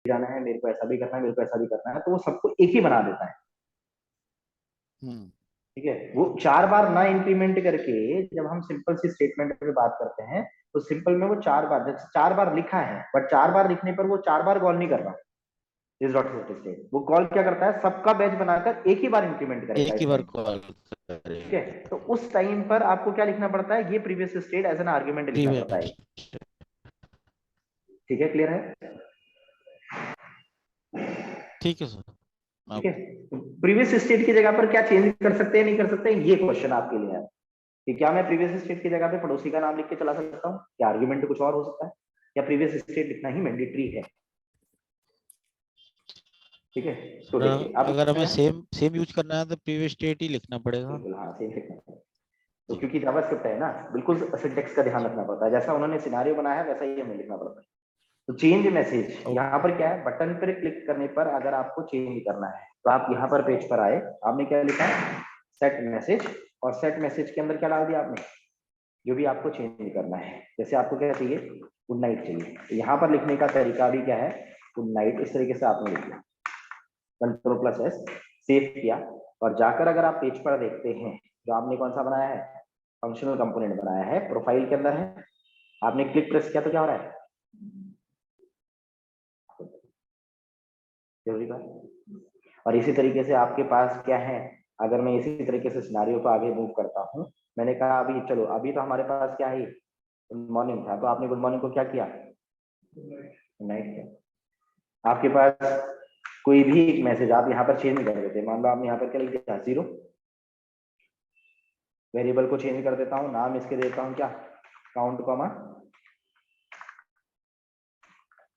जाना है, मेरे को ऐसा भी करना है, मेरे को ऐसा भी करना है, तो वो सबको एक ही बना देता है। ठीक है, वो 4 बार ना इंक्रीमेंट करके जब हम सिंपल सी स्टेटमेंट पे बात करते हैं तो सिंपल में वो 4 बार, जैसे 4 बार लिखा है बट 4 बार लिखने पर वो 4 बार कॉल नहीं कर रहा। इज डॉट सेट स्टेट वो कॉल क्या करता है, सबका बैच बनाकर एक ही बार इंक्रीमेंट करेगा एक ही इस बार टाइम। कॉल ठीक है, करेगा। तो उस टाइम पर आपको क्या लिखना पड़ता है, ये previous state as an argument लिखना पड़ता है। ठीक है, क्लियर है? ठीक है सर। ठीक आप है, प्रीवियस स्टेट की जगह पर क्या चेंज कर सकते हैं नहीं कर सकते हैं, ये क्वेश्चन आपके लिए है कि क्या मैं प्रीवियस स्टेट की जगह पे पड़ोसी का नाम लिख के चला सकता हूँ, क्या आर्ग्यूमेंट कुछ और हो सकता है, या प्रीवियस स्टेट लिखना ही मैंडेटरी है। ठीक है, तो देखिए अब अगर हमें मैं सेम सेम यूज करना है तो प्रीवियस स्टेट ही लिखना पड़ेगा। बिल्कुल हाँ सेम लिखना है। तो जी। क्योंकि जावास्क्रिप्ट है ना, बिल्कुल सिंटेक्स का ध्यान रखना पड़ता है, जैसा उन्होंने सिनारियो बनाया है वैसा ही हमें लिखना पड़ता है। तो चेंज मैसेज यहाँ ओके। पर क्या है, बटन पर क्लिक करने पर अगर आपको चेंज करना है तो आप यहाँ पर पेज पर आए, आपने क्या लिखा है, सेट मैसेज, और सेट मैसेज के अंदर क्या डाल दिया आपने, जो भी आपको चेंज करना है। जैसे आपको क्या चाहिए, गुड नाइट चाहिए, तो यहाँ पर लिखने का तरीका भी क्या है, गुड नाइट, इस तरीके से आपने लिख दिया, Ctrl+S सेव किया, और जाकर अगर आप पेज पर देखते हैं जो आपने कौन सा बनाया है, फंक्शनल कंपोनेंट बनाया है, प्रोफाइल के अंदर है, आपने क्लिक प्रेस किया तो क्या हो रहा है, जरूरी बात। और इसी तरीके से आपके पास क्या है, अगर मैं इसी तरीके से सिनारियो को आगे मूव करता हूँ, मैंने कहा अभी चलो, अभी तो हमारे पास क्या है, गुड मॉर्निंग था, तो आपने गुड मॉर्निंग को क्या किया, गुड नाइट किया। आपके पास कोई भी एक मैसेज आप यहाँ पर चेंज कर देते हैं, मान लो आपने यहाँ पर क्या लिख दिया, 0, वेरिएबल को चेंज कर देता हूँ, नाम इसके देता हूँ क्या, count comma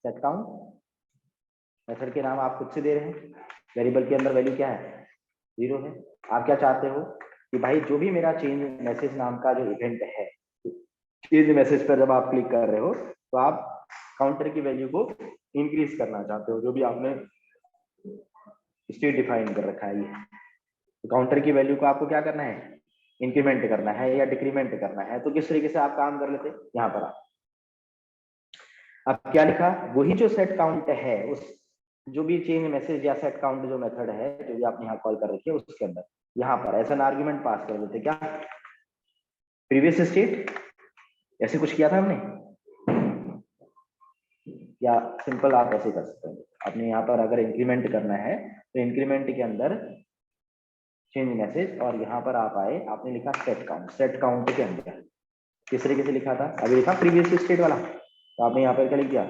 set count, method के नाम आप खुद से दे रहे हैं, वेरिएबल के अंदर वैल्यू क्या है, 0 है। आप क्या चाहते हो कि भाई जो भी मेरा चेंज मैसेज नाम का जो इवेंट है, चेंज मैसेज पर जब आप क्लिक कर रहे हो तो आप काउंटर की वैल्यू को इंक्रीज करना चाहते हो, जो भी आपने स्टेट डिफाइन कर रखा है ये, तो काउंटर की वैल्यू को आपको क्या करना है, इंक्रीमेंट करना है या डिक्रीमेंट करना है, तो किस तरीके से आप काम कर लेते हैं, यहाँ पर आप क्या लिखा, वही जो सेट काउंट है, उस जो भी चेंज मैसेज या सेट काउंट जो मेथड है, जो भी आपने यहाँ कॉल कर रखी है, उसके अंदर यहाँ पर ऐसा आर्ग्यूमेंट पास कर देते, क्या प्रीवियस स्टेट, ऐसे कुछ किया था हमने, या सिंपल आप ऐसे कर सकते हैं, आपने यहाँ पर अगर इंक्रीमेंट करना है तो इंक्रीमेंट के अंदर चेंज मैसेज, और यहाँ पर आप आए, आपने लिखा सेट काउंट, सेट काउंट के अंदर किस तरीके से लिखा था, अभी लिखा प्रीवियस स्टेट वाला, तो आपने यहाँ पर क्या लिख दिया,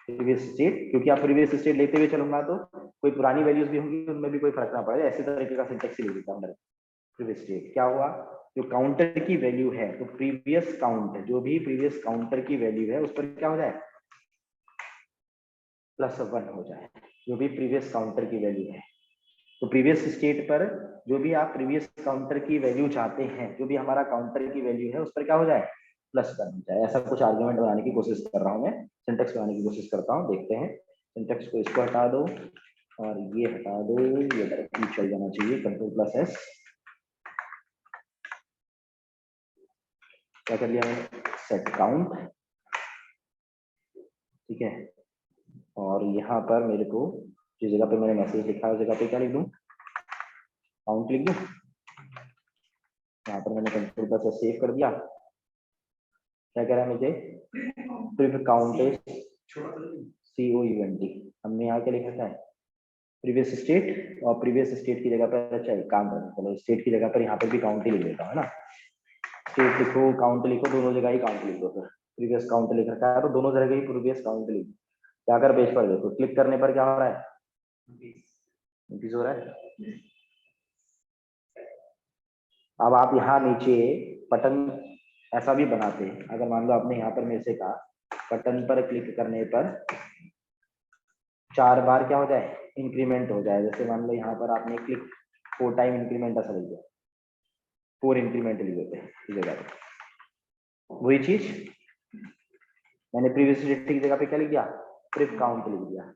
प्रीवियस स्टेट, क्योंकि आप प्रीवियस स्टेट लेते हुए चलूंगा तो कोई पुरानी वैल्यूज भी होंगी, उनमें भी कोई फर्क ना पड़ेगा, ऐसे तरीके का सिंटेक्स लिख देता हूँ। प्रीवियस स्टेट क्या हुआ, जो काउंटर की वैल्यू है, तो प्रीवियस काउंट, जो भी प्रीवियस काउंटर की वैल्यू है उस पर क्या हो जाए, +1 हो जाए, जो भी प्रीवियस काउंटर की वैल्यू है। तो प्रीवियस स्टेट पर जो भी आप प्रीवियस काउंटर की वैल्यू चाहते हैं, जो भी हमारा काउंटर की वैल्यू है उस पर क्या हो जाए, +1 हो जाए, ऐसा कुछ आर्गुमेंट बनाने की कोशिश कर रहा हूँ मैं, सिंटेक्स बनाने की कोशिश करता हूँ, देखते हैं। सिंटेक्स को इसको हटा दो और ये हटा दो, ये डायरेक्टली चल जाना चाहिए, Ctrl+S, क्या कर लिया मैंने, सेट काउंट, ठीक है। और यहाँ पर मेरे को जिस जगह पे मैंने मैसेज लिखा है उस जगह पे क्या लिख दूं, काउंट लिख दूं, यहाँ पर मैंने Ctrl+S सेव कर दिया, क्या कह रहा है मुझे, प्रीवियस काउंट COUNT, हमने यहाँ क्या लिखा है, प्रीवियस स्टेट, और प्रीवियस स्टेट की जगह पर, अच्छा काम करना, चलो स्टेट की जगह पर यहाँ पर भी काउंट ही लिख देता है ना, स्टेट लिखो काउंट लिखो, दोनों जगह ही काउंट लिख दो, फिर प्रीवियस काउंट लिख रखा है तो दोनों जगह ही प्रीवियस काउंट लिख दो, जाकर पेज पर देखो, क्लिक करने पर क्या हो रहा है, इंक्रीज हो रहा है। अब आप यहाँ नीचे बटन ऐसा भी बनाते हैं, अगर मान लो आपने यहाँ पर मेरे से कहा बटन पर क्लिक करने पर 4 बार क्या हो जाए, इंक्रीमेंट हो जाए, जैसे मान लो यहाँ पर आपने क्लिक 4 टाइम इंक्रीमेंट ऐसा लिख दिया, 4 इंक्रीमेंट लिख देते हैं इस जगह पे, वही चीज मैंने प्रीवियस स्टेट की जगह पे क्या लिख दिया, प्रीव काउंट लिख दिया,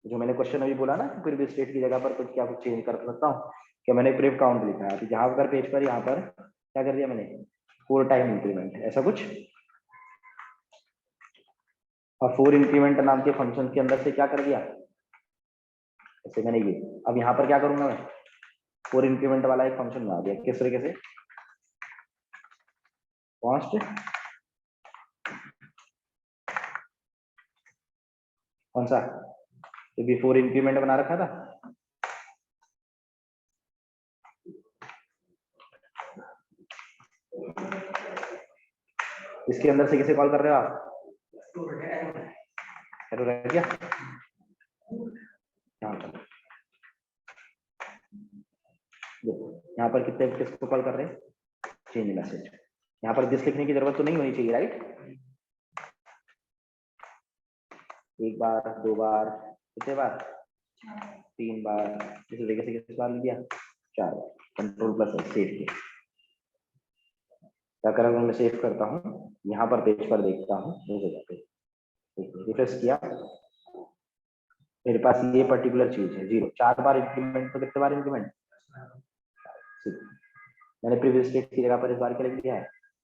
जो मैंने क्वेश्चन अभी बोला ना, प्रीवियस स्टेट की जगह पर कुछ क्या कुछ चेंज कर सकता हूँ, क्या मैंने प्रीव काउंट लिखा है, तो जहां पर पेज पर यहाँ पर क्या कर दिया मैंने, 4 टाइम इंक्रीमेंट, ऐसा कुछ। और फोर इंक्रीमेंट नाम के फंक्शन के अंदर से क्या कर दिया, जैसे मैंने ये, अब यहाँ पर क्या करूंगा मैं, फोर इंक्रीमेंट वाला एक फंक्शन बना दिया, किस तरीके से, कॉन्स्ट कौन सा, ये भी फोर इंक्रीमेंट बना रखा था, इसके अंदर से किसे कॉल कर रहे हो आप, एरो रह गया यहाँ पर, यहाँ पर कितने किसको कॉल कर रहे हैं, चेंज मैसेज, यहाँ पर दिस लिखने की जरूरत तो नहीं होनी चाहिए, राइट, एक बार, दो बार, कितने बार, तीन बार, इस तरीके से कितने बार लिया, चार बार, कंट्रोल प्लस सेव किया, क्या करूँगा मैं, सेव करता हूँ, यहाँ पर पेज पर देखता हूँ, रिफ्रेश किया, मेरे पास ये पर्टिकुलर चीज है 0, 4 बार इंक्रीमेंट, तो कितने बार इंक्रीमेंट, मैंने प्रीवियस स्टेट की जगह पर इस बार क्या लिख दिया है,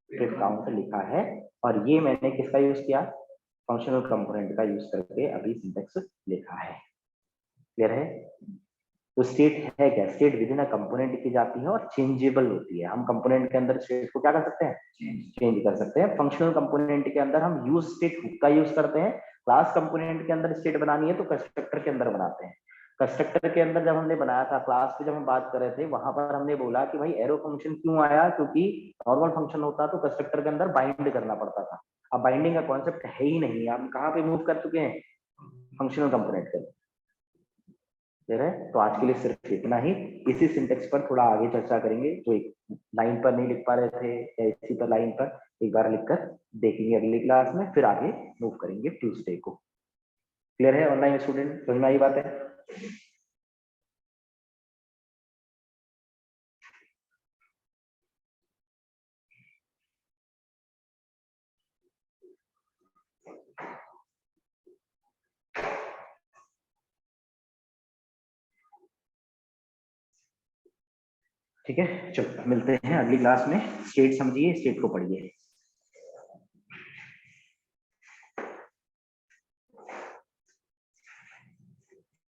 ट्रिप काउंट लिखा है, और ये मैंने किसका यूज किया, फंक्शनल कंपोनेंट का यूज करके अभी सिंटेक्स लिखा है, क्लियर है। तो स्टेट है क्या, state with in a component की जाती है और चेंजेबल होती है, हम कंपोनेंट के अंदर स्टेट को क्या कर सकते हैं, चेंज कर सकते हैं। फंक्शनल कंपोनेंट के अंदर हम यूज स्टेट हुक का यूज करते हैं, क्लास कंपोनेंट के अंदर स्टेट बनानी है तो कंस्ट्रक्टर के अंदर बनाते हैं। कंस्ट्रक्टर के अंदर जब हमने बनाया था, क्लास पे जब हम बात कर रहे थे, वहां पर हमने बोला कि भाई एरो फंक्शन क्यों आया, क्योंकि नॉर्मल फंक्शन होता तो कंस्ट्रक्टर के अंदर बाइंड करना पड़ता था, अब बाइंडिंग का कॉन्सेप्ट है ही नहीं, हम कहाँ पे मूव कर चुके हैं, फंक्शनल कंपोनेंट के, है। तो आज के लिए सिर्फ इतना ही, इसी सिंटेक्स पर थोड़ा आगे चर्चा करेंगे, जो एक लाइन पर नहीं लिख पा रहे थे या इसी पर लाइन पर एक बार लिखकर देखेंगे अगली क्लास में, फिर आगे मूव करेंगे ट्यूसडे को। क्लियर है ऑनलाइन स्टूडेंट, समझ में आई बात है। ठीक है, चलो मिलते हैं अगली क्लास में, स्टेट समझिए, स्टेट को पढ़िए।